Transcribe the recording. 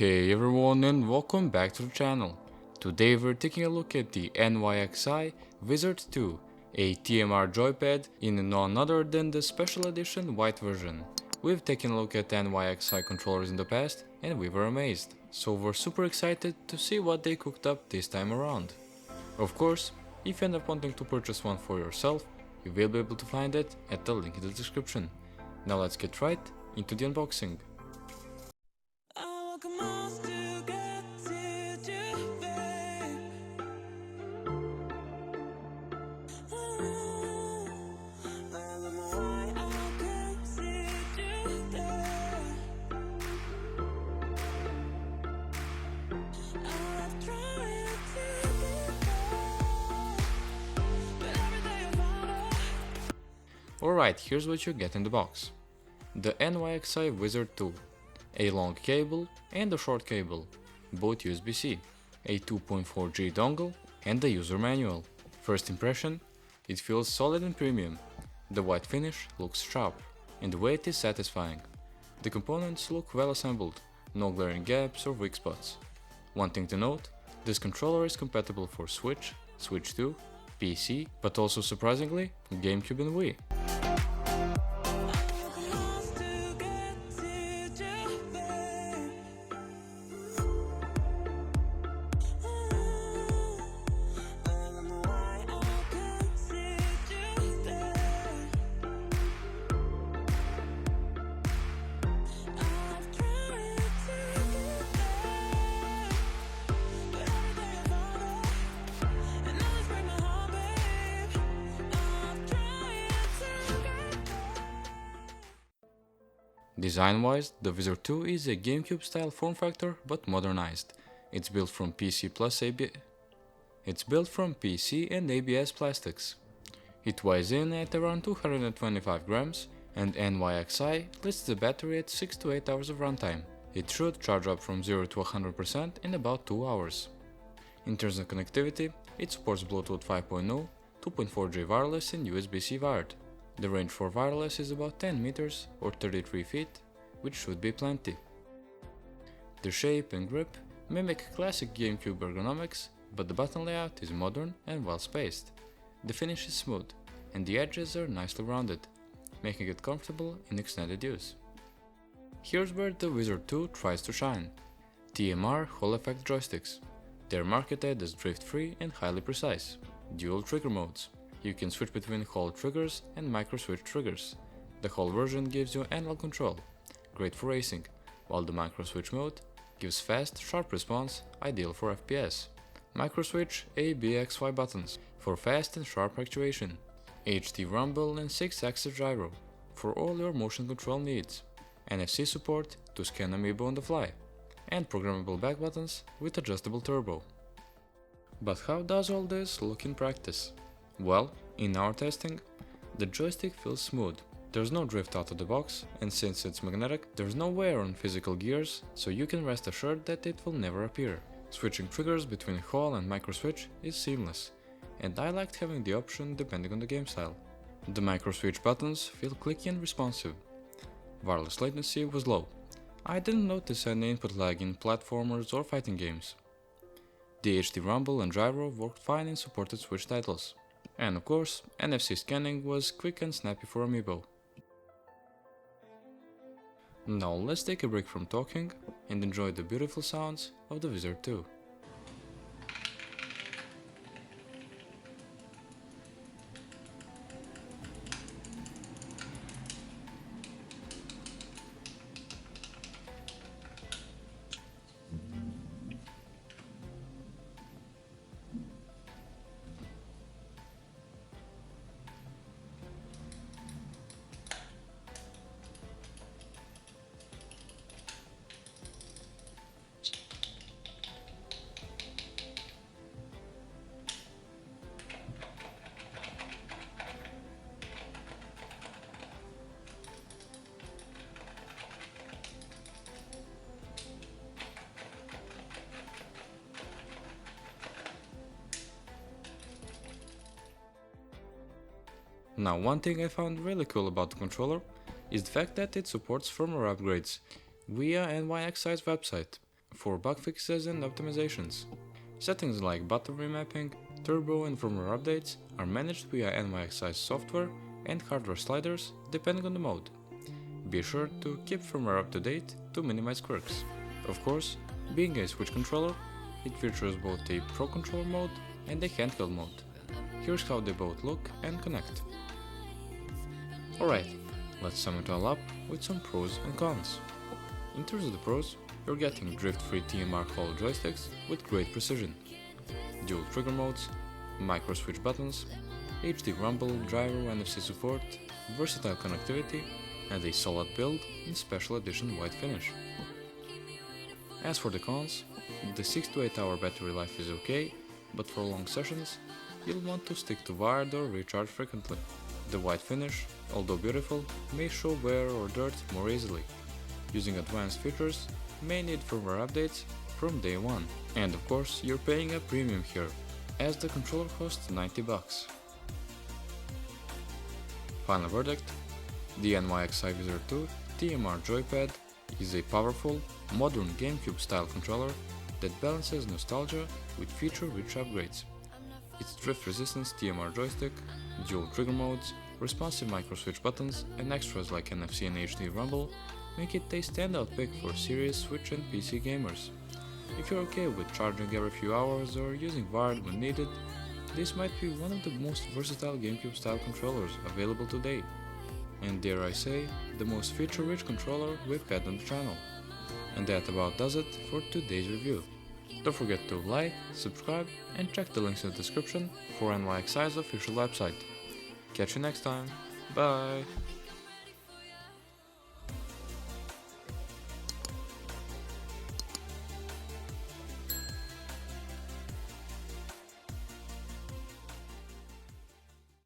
Hey everyone and welcome back to the channel. Today we're taking a look at the NYXI Wizard 2, a TMR joypad in none other than the special edition white version. We've taken a look at NYXI controllers in the past and we were amazed, so we're super excited to see what they cooked up this time around. Of course, if you end up wanting to purchase one for yourself, you will be able to find it at the link in the description. Now let's get right into the unboxing. Alright, here's what you get in the box. The NYXI Wizard 2, a long cable and a short cable, both USB-C, a 2.4G dongle and a user manual. First impression, it feels solid and premium. The white finish looks sharp and the weight is satisfying. The components look well assembled, no glaring gaps or weak spots. One thing to note, this controller is compatible for Switch, Switch 2, PC, but also surprisingly, GameCube and Wii. Design-wise, the Wizard 2 is a GameCube-style form factor but modernized. It's built from PC and ABS plastics. It weighs in at around 225 grams, and NYXI lists the battery at 6 to 8 hours of runtime. It should charge up from 0 to 100% in about 2 hours. In terms of connectivity, it supports Bluetooth 5.0, 2.4G wireless and USB-C wired. The range for wireless is about 10 meters or 33 feet, which should be plenty. The shape and grip mimic classic GameCube ergonomics, but the button layout is modern and well spaced. The finish is smooth, and the edges are nicely rounded, making it comfortable in extended use. Here's where the Wizard 2 tries to shine. TMR Hall Effect joysticks. They're marketed as drift-free and highly precise. Dual trigger modes. You can switch between Hall triggers and micro switch triggers. The Hall version gives you analog control, great for racing, while the micro switch mode gives fast, sharp response, ideal for FPS. Micro switch A, B, X, Y buttons for fast and sharp actuation. HD rumble and 6-axis gyro for all your motion control needs. NFC support to scan amiibo on the fly. And programmable back buttons with adjustable turbo. But how does all this look in practice? Well, in our testing, the joystick feels smooth. There's no drift out of the box, and since it's magnetic, there's no wear on physical gears, so you can rest assured that it will never appear. Switching triggers between Hall and micro switch is seamless, and I liked having the option depending on the game style. The micro switch buttons feel clicky and responsive. Wireless latency was low. I didn't notice any input lag in platformers or fighting games. The HD rumble and gyro worked fine in supported Switch titles. And of course, NFC scanning was quick and snappy for amiibo. Now let's take a break from talking and enjoy the beautiful sounds of the Wizard 2. Now, one thing I found really cool about the controller is the fact that it supports firmware upgrades via NYXI's website. for bug fixes and optimizations. Settings like button remapping, turbo and firmware updates are managed via NYXI software and hardware sliders depending on the mode. Be sure to keep firmware up to date to minimize quirks. Of course, being a Switch controller, it features both a Pro Controller mode and a handheld mode. Here's how they both look and connect. Alright, let's sum it all up with some pros and cons. In terms of the pros, you're getting drift-free TMR hollow joysticks with great precision, dual trigger modes, micro switch buttons, HD rumble, gyro, NFC support, versatile connectivity, and a solid build in special edition white finish. As for the cons, the 6 to 8 hour battery life is okay, but for long sessions, you'll want to stick to wired or recharge frequently. The white finish, although beautiful, may show wear or dirt more easily. Using advanced features may need firmware updates from day one. And of course, you're paying a premium here, as the controller costs $90. Final verdict: the NYXI Wizard 2 TMR joypad is a powerful, modern GameCube-style controller that balances nostalgia with feature-rich upgrades. Its drift-resistance TMR joystick, dual trigger modes, responsive micro-switch buttons, and extras like NFC and HD rumble make it a standout pick for serious Switch and PC gamers. If you're okay with charging every few hours or using wired when needed, this might be one of the most versatile GameCube-style controllers available today, and dare I say, the most feature-rich controller we've had on the channel. And that about does it for today's review. Don't forget to like, subscribe, and check the links in the description for NYXI's official website. Catch you next time, bye!